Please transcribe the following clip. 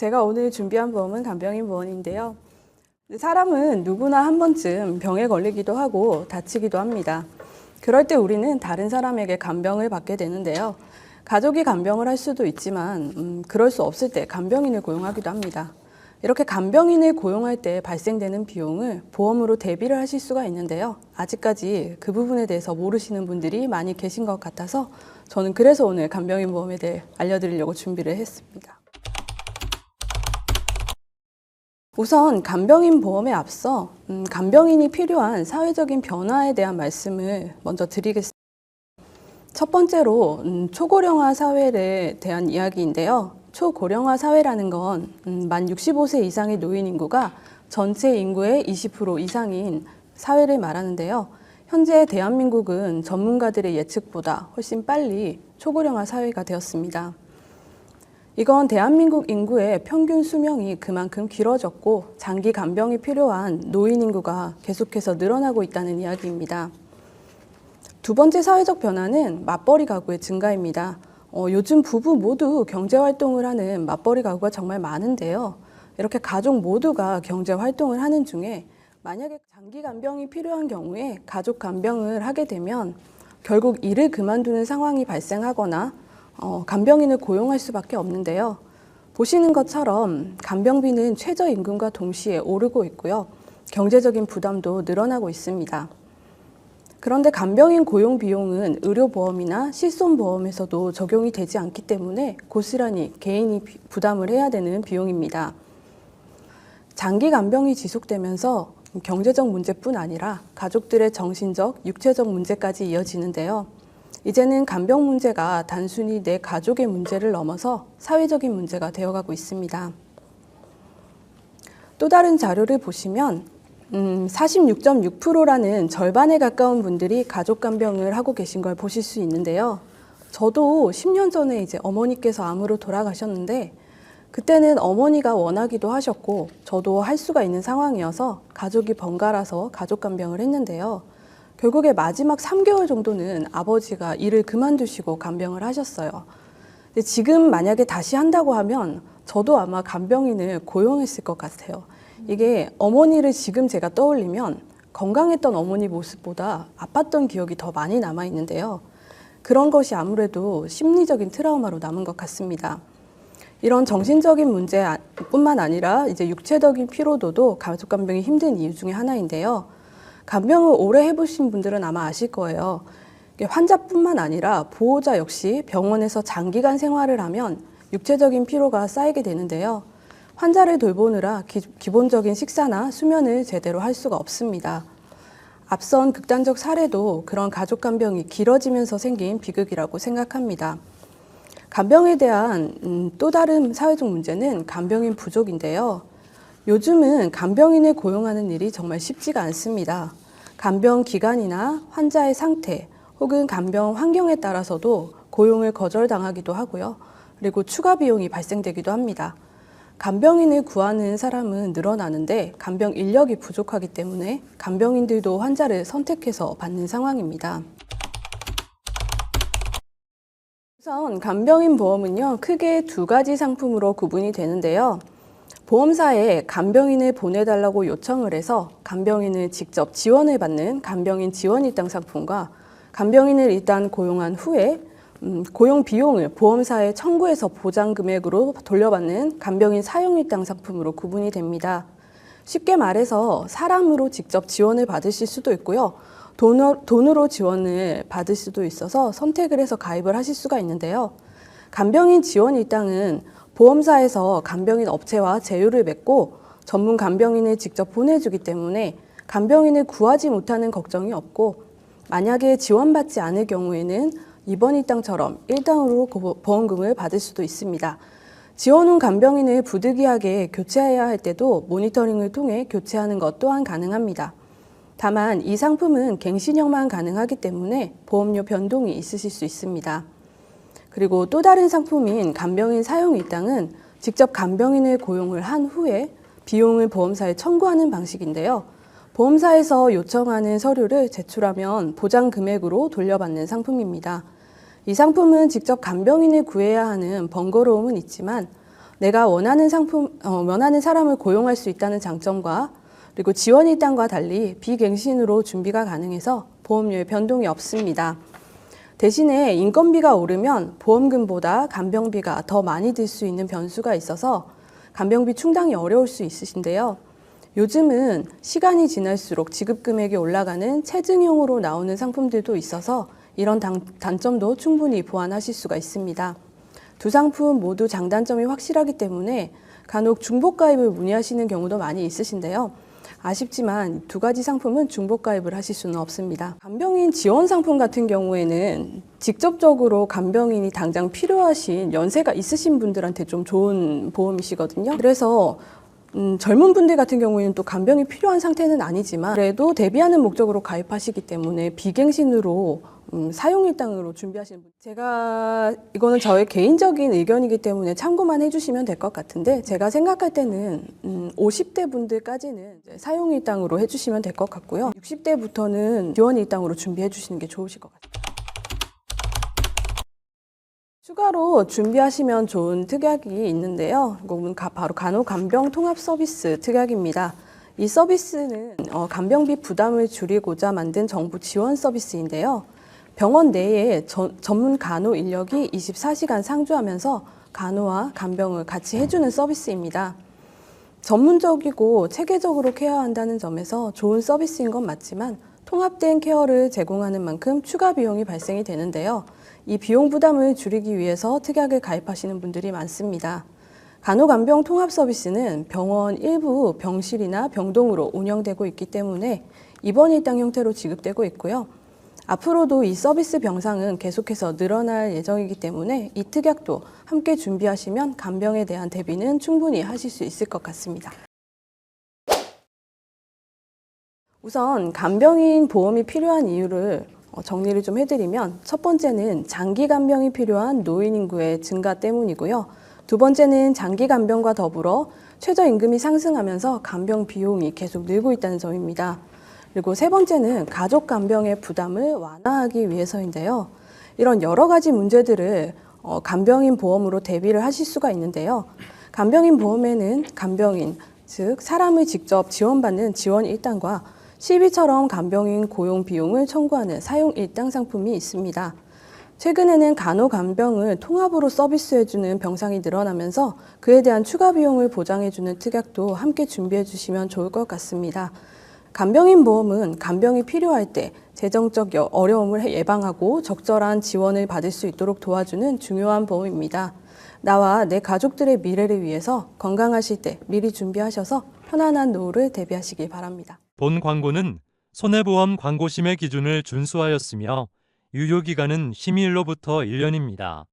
제가 오늘 준비한 보험은 간병인 보험인데요. 사람은 누구나 한 번쯤 병에 걸리기도 하고 다치기도 합니다. 그럴 때 우리는 다른 사람에게 간병을 받게 되는데요. 가족이 간병을 할 수도 있지만 그럴 수 없을 때 간병인을 고용하기도 합니다. 이렇게 간병인을 고용할 때 발생되는 비용을 보험으로 대비를 하실 수가 있는데요. 아직까지 그 부분에 대해서 모르시는 분들이 많이 계신 것 같아서 저는 그래서 오늘 간병인 보험에 대해 알려드리려고 준비를 했습니다. 우선 간병인 보험에 앞서 간병인이 필요한 사회적인 변화에 대한 말씀을 먼저 드리겠습니다. 첫 번째로 초고령화 사회에 대한 이야기인데요. 초고령화 사회라는 건 만 65세 이상의 노인 인구가 전체 인구의 20% 이상인 사회를 말하는데요. 현재 대한민국은 전문가들의 예측보다 훨씬 빨리 초고령화 사회가 되었습니다. 이건 대한민국 인구의 평균 수명이 그만큼 길어졌고 장기 간병이 필요한 노인 인구가 계속해서 늘어나고 있다는 이야기입니다. 두 번째 사회적 변화는 맞벌이 가구의 증가입니다. 요즘 부부 모두 경제활동을 하는 맞벌이 가구가 정말 많은데요. 이렇게 가족 모두가 경제활동을 하는 중에 만약에 장기 간병이 필요한 경우에 가족 간병을 하게 되면 결국 일을 그만두는 상황이 발생하거나 간병인을 고용할 수밖에 없는데요. 보시는 것처럼 간병비는 최저임금과 동시에 오르고 있고요. 경제적인 부담도 늘어나고 있습니다. 그런데 간병인 고용 비용은 의료보험이나 실손보험에서도 적용이 되지 않기 때문에 고스란히 개인이 부담을 해야 되는 비용입니다. 장기 간병이 지속되면서 경제적 문제뿐 아니라 가족들의 정신적, 육체적 문제까지 이어지는데요. 이제는 간병 문제가 단순히 내 가족의 문제를 넘어서 사회적인 문제가 되어가고 있습니다. 또 다른 자료를 보시면 46.6%라는 절반에 가까운 분들이 가족 간병을 하고 계신 걸 보실 수 있는데요. 저도 10년 전에 이제 어머니께서 암으로 돌아가셨는데 그때는 어머니가 원하기도 하셨고 저도 할 수가 있는 상황이어서 가족이 번갈아서 가족 간병을 했는데요. 결국에 마지막 3개월 정도는 아버지가 일을 그만두시고 간병을 하셨어요. 근데 지금 만약에 다시 한다고 하면 저도 아마 간병인을 고용했을 것 같아요. 이게 어머니를 지금 제가 떠올리면 건강했던 어머니 모습보다 아팠던 기억이 더 많이 남아있는데요. 그런 것이 아무래도 심리적인 트라우마로 남은 것 같습니다. 이런 정신적인 문제뿐만 아니라 이제 육체적인 피로도도 가족 간병이 힘든 이유 중에 하나인데요. 간병을 오래 해보신 분들은 아마 아실 거예요. 환자뿐만 아니라 보호자 역시 병원에서 장기간 생활을 하면 육체적인 피로가 쌓이게 되는데요. 환자를 돌보느라 기본적인 식사나 수면을 제대로 할 수가 없습니다. 앞선 극단적 사례도 그런 가족 간병이 길어지면서 생긴 비극이라고 생각합니다. 간병에 대한 또 다른 사회적 문제는 간병인 부족인데요. 요즘은 간병인을 고용하는 일이 정말 쉽지가 않습니다. 간병 기간이나 환자의 상태 혹은 간병 환경에 따라서도 고용을 거절당하기도 하고요. 그리고 추가 비용이 발생되기도 합니다. 간병인을 구하는 사람은 늘어나는데 간병 인력이 부족하기 때문에 간병인들도 환자를 선택해서 받는 상황입니다. 우선 간병인 보험은요, 크게 두 가지 상품으로 구분이 되는데요. 보험사에 간병인을 보내달라고 요청을 해서 간병인을 직접 지원을 받는 간병인 지원 일당 상품과 간병인을 일단 고용한 후에 고용 비용을 보험사에 청구해서 보장 금액으로 돌려받는 간병인 사용 일당 상품으로 구분이 됩니다. 쉽게 말해서 사람으로 직접 지원을 받으실 수도 있고요. 돈으로 지원을 받을 수도 있어서 선택을 해서 가입을 하실 수가 있는데요. 간병인 지원 일당은 보험사에서 간병인 업체와 제휴를 맺고 전문 간병인을 직접 보내주기 때문에 간병인을 구하지 못하는 걱정이 없고 만약에 지원받지 않을 경우에는 입원 일당처럼 일당으로 보험금을 받을 수도 있습니다. 지원 후 간병인을 부득이하게 교체해야 할 때도 모니터링을 통해 교체하는 것 또한 가능합니다. 다만 이 상품은 갱신형만 가능하기 때문에 보험료 변동이 있으실 수 있습니다. 그리고 또 다른 상품인 간병인 사용 일당은 직접 간병인을 고용을 한 후에 비용을 보험사에 청구하는 방식인데요. 보험사에서 요청하는 서류를 제출하면 보장 금액으로 돌려받는 상품입니다. 이 상품은 직접 간병인을 구해야 하는 번거로움은 있지만 내가 원하는 원하는 사람을 고용할 수 있다는 장점과 그리고 지원 일당과 달리 비갱신으로 준비가 가능해서 보험료에 변동이 없습니다. 대신에 인건비가 오르면 보험금보다 간병비가 더 많이 들 수 있는 변수가 있어서 간병비 충당이 어려울 수 있으신데요. 요즘은 시간이 지날수록 지급 금액이 올라가는 체증형으로 나오는 상품들도 있어서 이런 단점도 충분히 보완하실 수가 있습니다. 두 상품 모두 장단점이 확실하기 때문에 간혹 중복가입을 문의하시는 경우도 많이 있으신데요. 아쉽지만 두 가지 상품은 중복가입을 하실 수는 없습니다. 간병인 지원 상품 같은 경우에는 직접적으로 간병인이 당장 필요하신 연세가 있으신 분들한테 좀 좋은 보험이시거든요. 그래서 젊은 분들 같은 경우에는 또 간병이 필요한 상태는 아니지만 그래도 대비하는 목적으로 가입하시기 때문에 비갱신으로 사용일당으로 준비하시는 분, 제가 이거는 저의 개인적인 의견이기 때문에 참고만 해주시면 될 것 같은데 제가 생각할 때는 50대 분들까지는 사용일당으로 해주시면 될 것 같고요. 60대부터는 지원일당으로 준비해 주시는 게 좋으실 것 같아요. 추가로 준비하시면 좋은 특약이 있는데요. 이건 바로 간호간병 통합 서비스 특약입니다. 이 서비스는 간병비 부담을 줄이고자 만든 정부 지원 서비스인데요. 병원 내에 전문 간호 인력이 24시간 상주하면서 간호와 간병을 같이 해주는 서비스입니다. 전문적이고 체계적으로 케어한다는 점에서 좋은 서비스인 건 맞지만 통합된 케어를 제공하는 만큼 추가 비용이 발생이 되는데요. 이 비용 부담을 줄이기 위해서 특약을 가입하시는 분들이 많습니다. 간호간병 통합 서비스는 병원 일부 병실이나 병동으로 운영되고 있기 때문에 입원 일당 형태로 지급되고 있고요. 앞으로도 이 서비스 병상은 계속해서 늘어날 예정이기 때문에 이 특약도 함께 준비하시면 간병에 대한 대비는 충분히 하실 수 있을 것 같습니다. 우선 간병인 보험이 필요한 이유를 정리를 좀 해드리면 첫 번째는 장기 간병이 필요한 노인 인구의 증가 때문이고요. 두 번째는 장기 간병과 더불어 최저임금이 상승하면서 간병 비용이 계속 늘고 있다는 점입니다. 그리고 세 번째는 가족 간병의 부담을 완화하기 위해서인데요. 이런 여러 가지 문제들을 간병인 보험으로 대비를 하실 수가 있는데요. 간병인 보험에는 간병인, 즉 사람을 직접 지원받는 지원 일당과 실비처럼 간병인 고용 비용을 청구하는 사용 일당 상품이 있습니다. 최근에는 간호간병을 통합으로 서비스해주는 병상이 늘어나면서 그에 대한 추가 비용을 보장해주는 특약도 함께 준비해 주시면 좋을 것 같습니다. 간병인 보험은 간병이 필요할 때 재정적 어려움을 예방하고 적절한 지원을 받을 수 있도록 도와주는 중요한 보험입니다. 나와 내 가족들의 미래를 위해서 건강하실 때 미리 준비하셔서 편안한 노후를 대비하시길 바랍니다. 본 광고는 손해보험 광고심의 기준을 준수하였으며 유효기간은 심의일로부터 1년입니다.